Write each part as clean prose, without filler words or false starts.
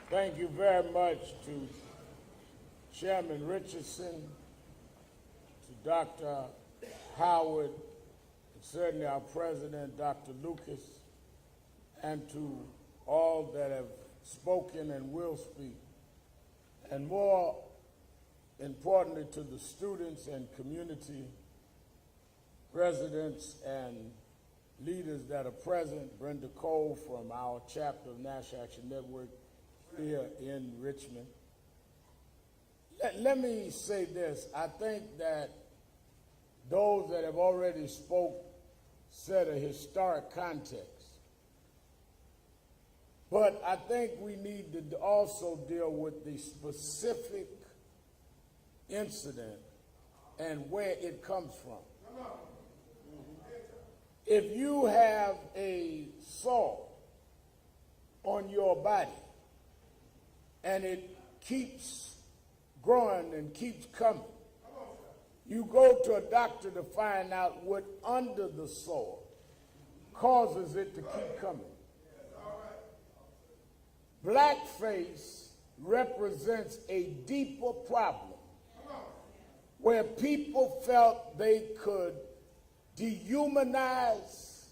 Thank you very much to Chairman Richardson, to Dr. Howard, and certainly our President, Dr. Lucas, and to all that have spoken and will speak, and more importantly to the students and community residents and leaders that are present. Brenda Cole from our chapter of National Action Network here in Richmond. Let me say this. I think that those that have already spoke set a historic context. But I think we need to also deal with the specific incident and where it comes from. If you have a sore on your body and it keeps growing and keeps coming, you go to a doctor to find out what under the sore causes it to keep coming. Blackface represents a deeper problem where people felt they could dehumanize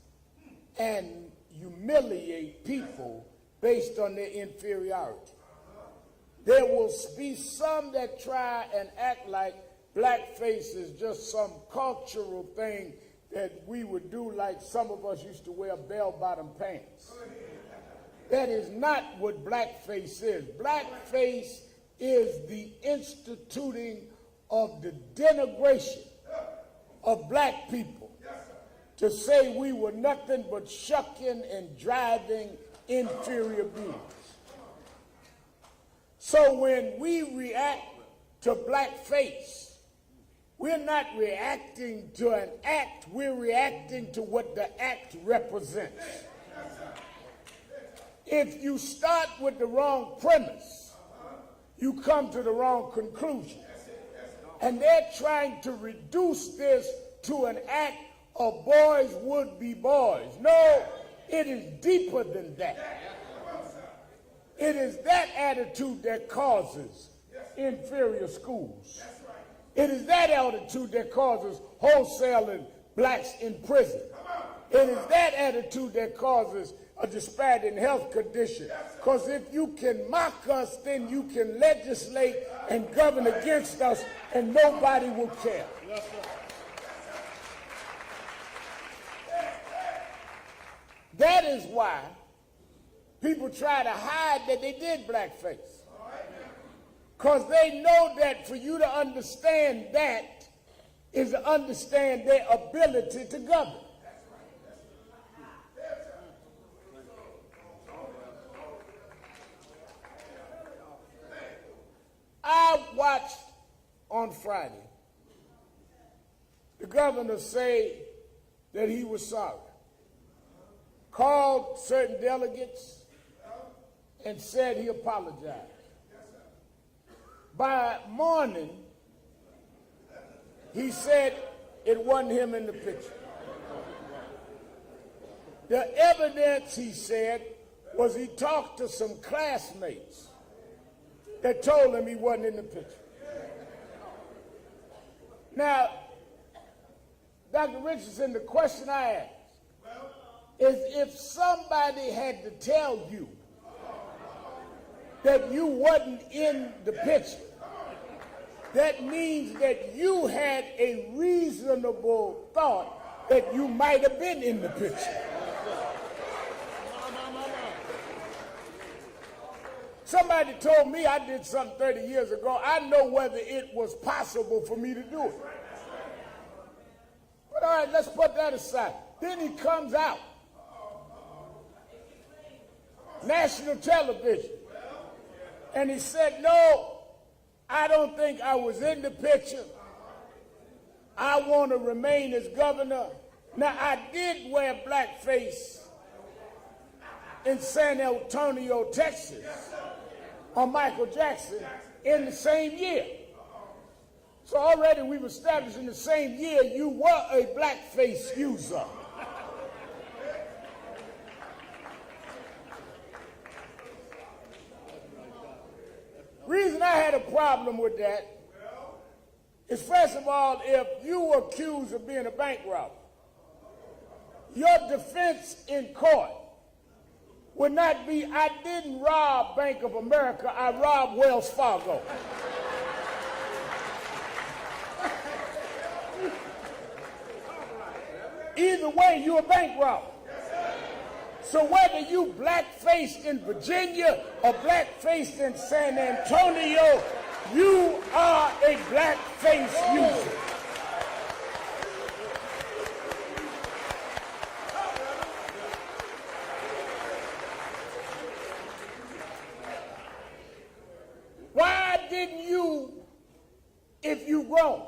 and humiliate people based on their inferiority. There will be some that try and act like blackface is just some cultural thing that we would do, like some of us used to wear bell-bottom pants. That is not what blackface is. Blackface is the instituting of the denigration of black people to say we were nothing but shucking and driving inferior beings. So when we react to blackface, we're not reacting to an act, we're reacting to what the act represents. If you start with the wrong premise, you come to the wrong conclusion. And they're trying to reduce this to an act of boys would be boys. No, it is deeper than that. It is that attitude that causes inferior schools. It is that attitude that causes wholesaling blacks in prison. It is that attitude that causes a disparity in health condition. Because if you can mock us, then you can legislate and govern against us, and nobody will care. That is why people try to hide that they did blackface. Because they know that for you to understand that is to understand their ability to govern. I watched on Friday the governor say that he was sorry, called certain delegates and said he apologized. By morning, he said it wasn't him in the picture. The evidence, he said, was he talked to some classmates that told him he wasn't in the picture. Now, Dr. Richardson, the question I ask is, if somebody had to tell you that you wasn't in the picture, that means that you had a reasonable thought that you might have been in the picture. Somebody told me I did something 30 years ago. I know whether it was possible for me to do it. But all right, let's put that aside. Then he comes out, national television, and he said, no, I don't think I was in the picture. I want to remain as governor. Now, I did wear blackface in San Antonio, Texas, on Michael Jackson in the same year. So already we've established in the same year you were a blackface user. Reason I had a problem with that is, first of all, if you were accused of being a bank robber, your defense in court would not be, I didn't rob Bank of America, I robbed Wells Fargo. Either way, you're a bank robber. So whether you blackfaced in Virginia or blackfaced in San Antonio, you are a blackface user. Why didn't you, if you grown,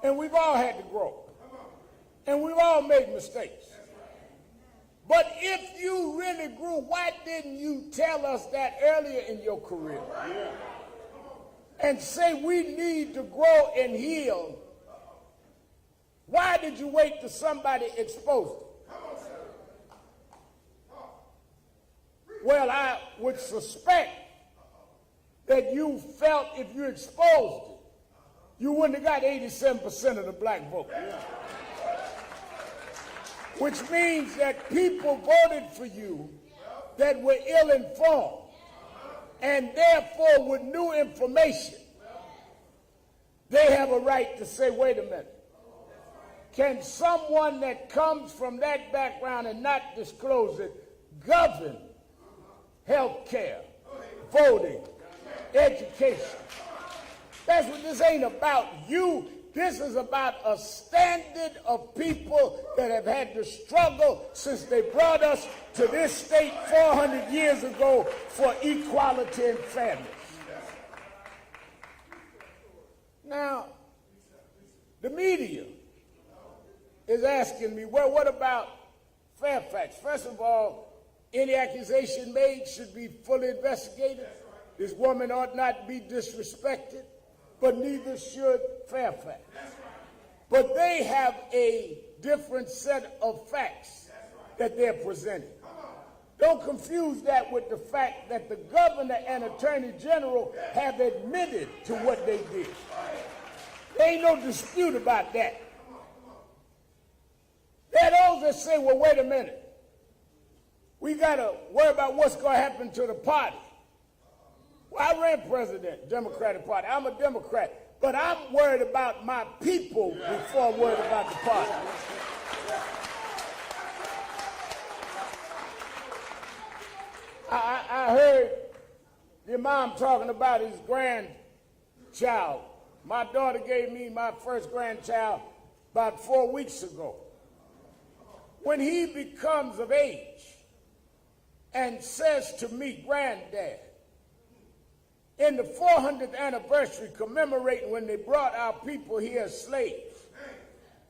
and we've all had to grow, and we've all made mistakes, but if you really grew, why didn't you tell us that earlier in your career? And say we need to grow and heal? Why did you wait till somebody exposed it? Well, I would suspect that you felt if you exposed it, you wouldn't have got 87% of the black vote. Which means that people voted for you that were ill-informed, and therefore with new information, they have a right to say, wait a minute, can someone that comes from that background and not disclose it govern health care, voting, education? That's what this ain't about you. This is about a standard of people that have had to struggle since they brought us to this state 400 years ago for equality and fairness. Now, the media is asking me, well, what about Fairfax? First of all, any accusation made should be fully investigated. This woman ought not be disrespected, but neither should Fairfax. But they have a different set of facts that they're presenting. Don't confuse that with the fact that the governor and attorney general have admitted to what they did. There ain't no dispute about that. There are those that say, well, wait a minute. We got to worry about what's going to happen to the party. Well, I ran president, Democratic Party. I'm a Democrat. But I'm worried about my people before I'm worried about the party. I heard the imam talking about his grandchild. My daughter gave me my first grandchild about 4 weeks ago. When he becomes of age and says to me, Granddad, in the 400th anniversary commemorating when they brought our people here as slaves,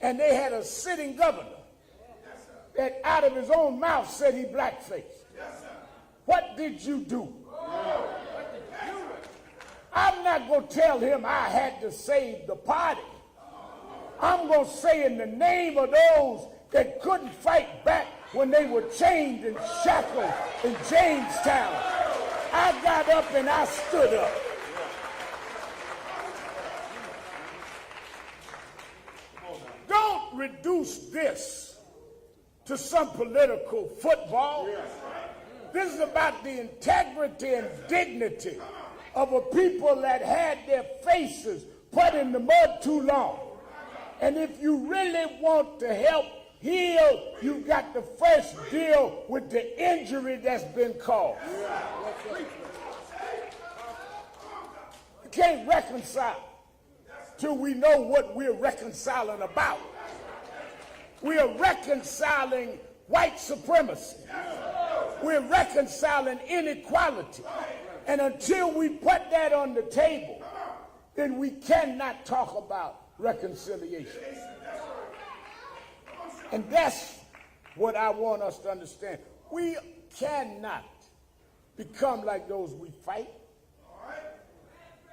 and they had a sitting governor that out of his own mouth said he blackfaced. What did you do? I'm not going to tell him I had to save the party. I'm going to say in the name of those that couldn't fight back when they were chained and shackled in Jamestown, I got up and I stood up. Don't reduce this to some political football. This is about the integrity and dignity of a people that had their faces put in the mud too long. And if you really want to help heal, you've got to first deal with the injury that's been caused. You can't reconcile till we know what we're reconciling about. We are reconciling white supremacy. We're reconciling inequality. And until we put that on the table, then we cannot talk about reconciliation. And that's what I want us to understand. We cannot become like those we fight.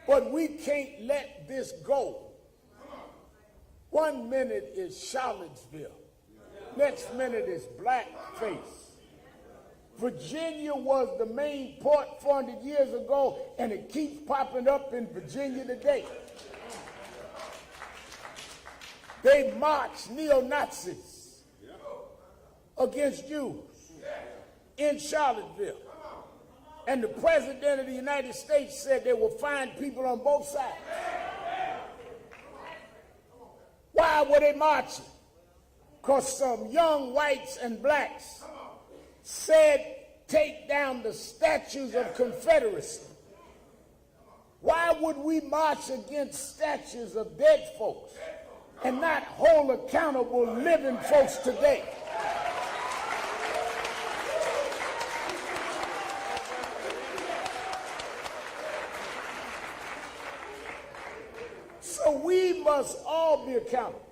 But we can't let this go. 1 minute is Charlottesville. Next minute is blackface. Virginia was the main port 400 years ago, and it keeps popping up in Virginia today. They marched neo-Nazis against Jews in Charlottesville. And the President of the United States said they will find people on both sides. Why were they marching? Because some young whites and blacks said, take down the statues of Confederacy. Why would we march against statues of dead folks and not hold accountable living folks today? So we must all be accountable.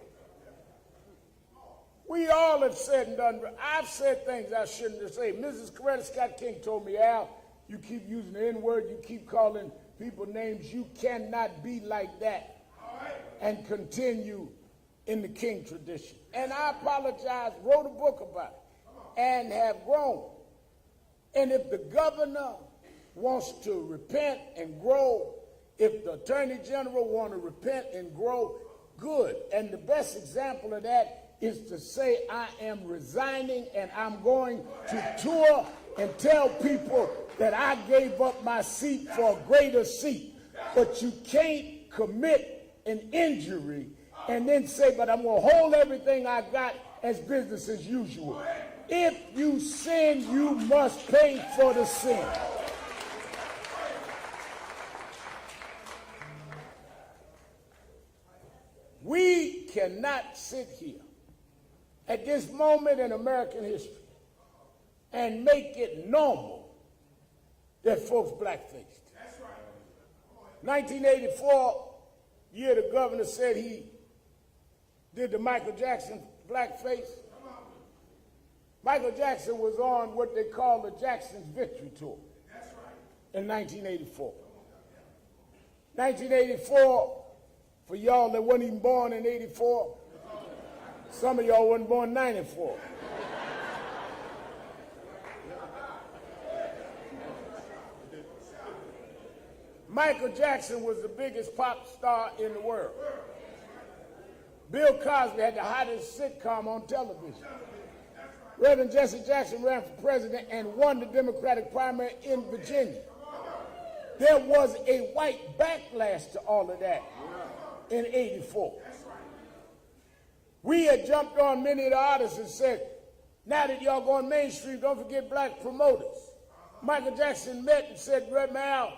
We all have said and done. I've said things I shouldn't have said. Mrs. Coretta Scott King told me, Al, you keep using the N-word, you keep calling people names. You cannot be like that and continue in the King tradition. And I apologize, wrote a book about it, and have grown. And if the governor wants to repent and grow, if the attorney general wants to repent and grow, good. And the best example of that is to say, I am resigning and I'm going to tour and tell people that I gave up my seat for a greater seat. But you can't commit an injury and then say, but I'm going to hold everything I got as business as usual. If you sin, you must pay for the sin. We cannot sit here at this moment in American history and make it normal that folks blackfaced. 1984, year the governor said he did the Michael Jackson blackface. Michael Jackson was on what they call the Jackson's Victory Tour in 1984. 1984, for y'all that weren't even born in 84, some of y'all weren't born in 94. Michael Jackson was the biggest pop star in the world. Bill Cosby had the hottest sitcom on television. Reverend Jesse Jackson ran for president and won the Democratic primary in Virginia. There was a white backlash to all of that in 84. We had jumped on many of the artists and said, now that y'all going mainstream, don't forget black promoters. Michael Jackson met and said, Red Mal,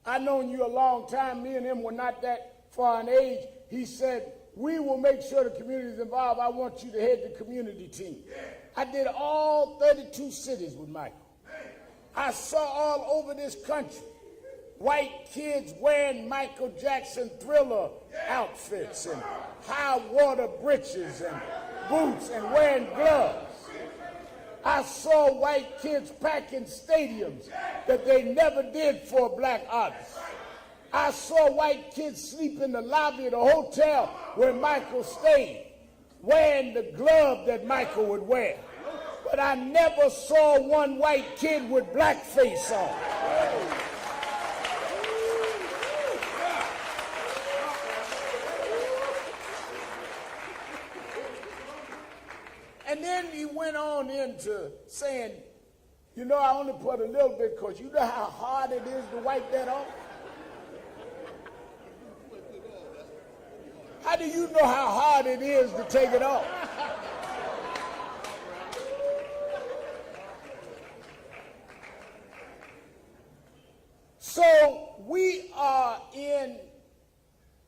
I've known you a long time. Me and him were not that far in age. He said, we will make sure the community is involved. I want you to head the community team. I did all 32 cities with Michael. I saw all over this country white kids wearing Michael Jackson Thriller outfits and high water breeches and boots and wearing gloves. I saw white kids packing stadiums that they never did for a black artist. I saw white kids sleep in the lobby of the hotel where Michael stayed, wearing the glove that Michael would wear. But I never saw one white kid with blackface on. And then he went on into saying, you know, I only put a little bit because you know how hard it is to wipe that off? How do you know how hard it is to take it off? So we are in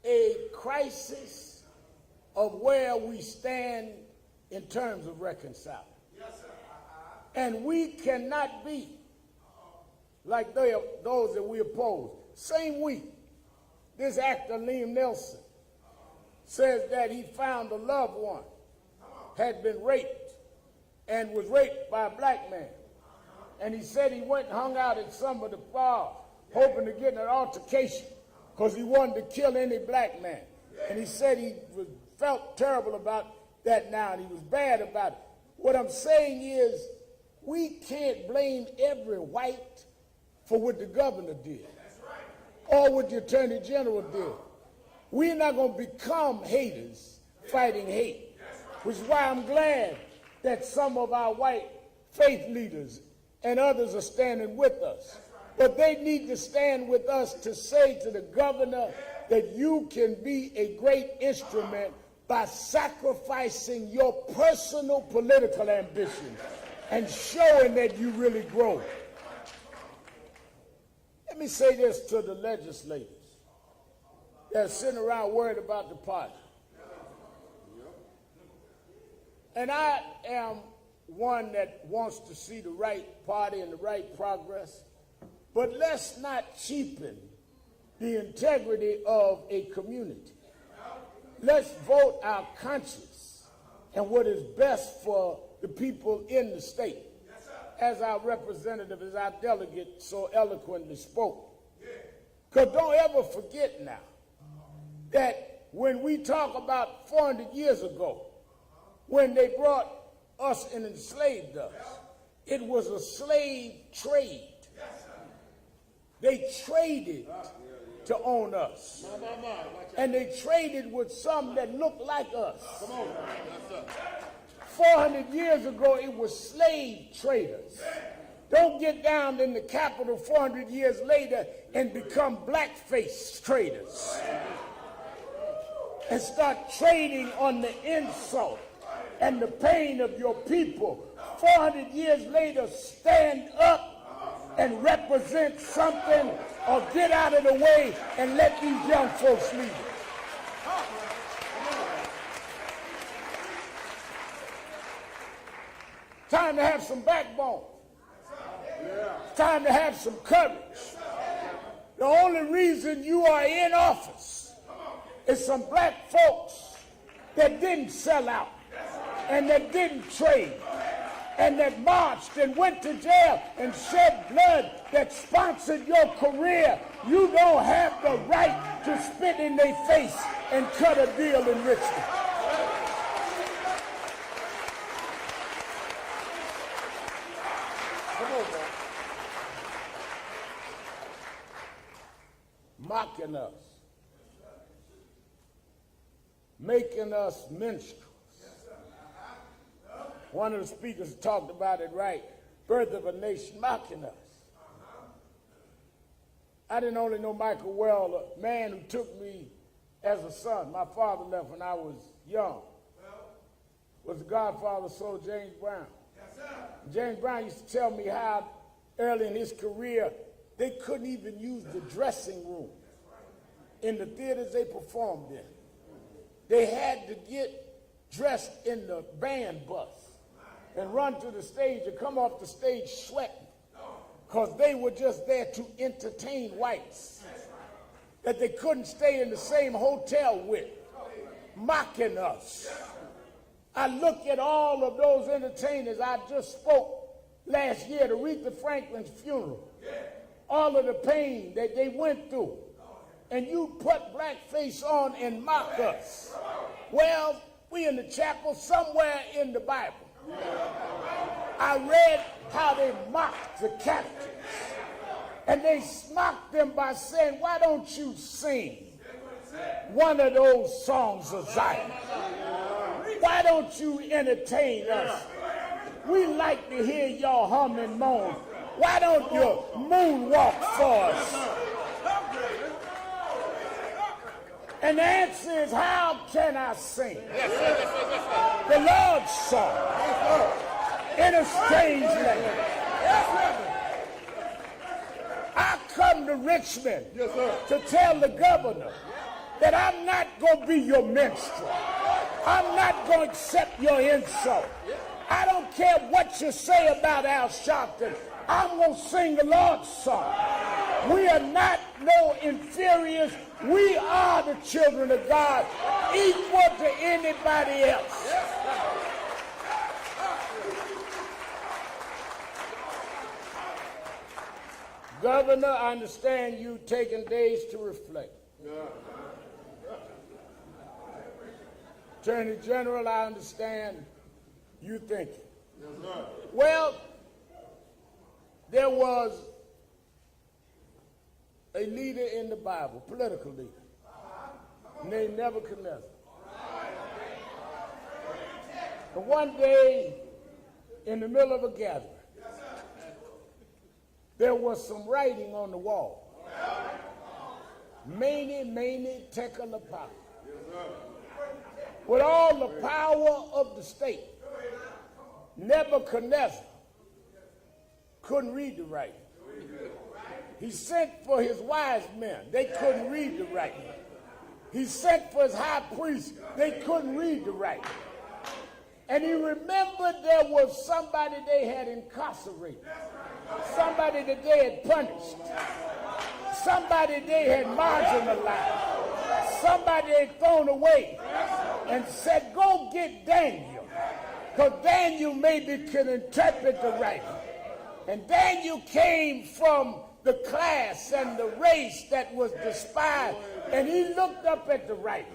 a crisis of where we stand in terms of reconciling. Yes, sir. And we cannot be like those that we oppose. Same week, this actor Liam Neeson says that he found a loved one had been raped and was raped by a black man. And he said he went and hung out at some of the bars hoping to get in an altercation because he wanted to kill any black man. And he said he felt terrible about that now, and he was bad about it. What I'm saying is, we can't blame every white for what the governor did or what the attorney general did. We're not going to become haters fighting hate, which is why I'm glad that some of our white faith leaders and others are standing with us. But they need to stand with us to say to the governor that you can be a great instrument by sacrificing your personal political ambition and showing that you really grow. Let me say this to the legislators that are sitting around worried about the party. And I am one that wants to see the right party and the right progress, but let's not cheapen the integrity of a community. Let's vote our conscience and what is best for the people in the state. As our representative, as our delegate so eloquently spoke. Because don't ever forget now that when we talk about 400 years ago, when they brought us and enslaved us, it was a slave trade. They traded to own us. And they traded with some that looked like us. 400 years ago, it was slave traders. Don't get down in the Capitol 400 years later and become blackface traders and start trading on the insult and the pain of your people. 400 years later, stand up and represent something, or get out of the way and let these young folks lead it. Time to have some backbone. It's time to have some courage. The only reason you are in office is some black folks that didn't sell out and that didn't trade and that marched and went to jail and shed blood, that sponsored your career. You don't have the right to spit in their face and cut a deal in Richmond. Mocking us, making us minstrels. One of the speakers talked about it right. Birth of a nation, mocking us. I didn't only know Michael well, a man who took me as a son. My father left when I was young. Was the godfather of Soul James Brown. James Brown used to tell me how early in his career they couldn't even use the dressing room in the theaters they performed in. They had to get dressed in the band bus and run to the stage and come off the stage sweating, because they were just there to entertain whites that they couldn't stay in the same hotel with, mocking us. I look at all of those entertainers I just spoke last year at Aretha Franklin's funeral, all of the pain that they went through, and you put blackface on and mock us. Well, we in the chapel somewhere in the Bible. I read how they mocked the captives, and they mocked them by saying, why don't you sing one of those songs of Zion? Why don't you entertain us? We like to hear y'all hum and moan. Why don't you moonwalk for us? And the answer is, how can I sing the Lord's song in a strange land? I come to Richmond to tell the governor that I'm not going to be your minstrel. I'm not going to accept your insult. I don't care what you say about Al Sharpton. I'm going to sing the Lord's song. We are not no inferiors. We are the children of God, equal to anybody else. Governor, I understand you taking days to reflect. Attorney General, I understand you thinking. Well, there was a leader in the Bible, political leader, named Nebuchadnezzar. And one day, in the middle of a gathering, there was some writing on the wall. Mene, mene, tekel upah. With all the power of the state, Nebuchadnezzar couldn't read the writing. He sent for his wise men. They couldn't read the writing. He sent for his high priest. They couldn't read the writing. And he remembered there was somebody they had incarcerated, somebody that they had punished, somebody they had marginalized, somebody they had thrown away, and said, go get Daniel, because Daniel maybe can interpret the writing. And Daniel came from the class and the race that was despised, and he looked up at the writing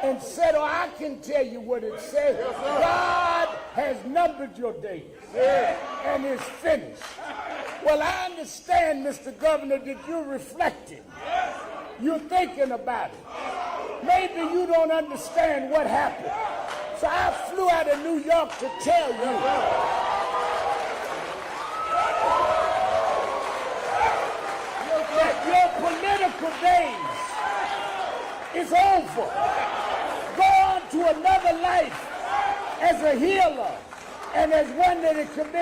and said, oh, I can tell you what it says. God has numbered your days and is finished. Well, I understand, Mr. Governor, that you're reflecting. You're thinking about it. Maybe you don't understand what happened. So I flew out of New York to tell you that your political days is over. Go on to another life as a healer and as one that is committed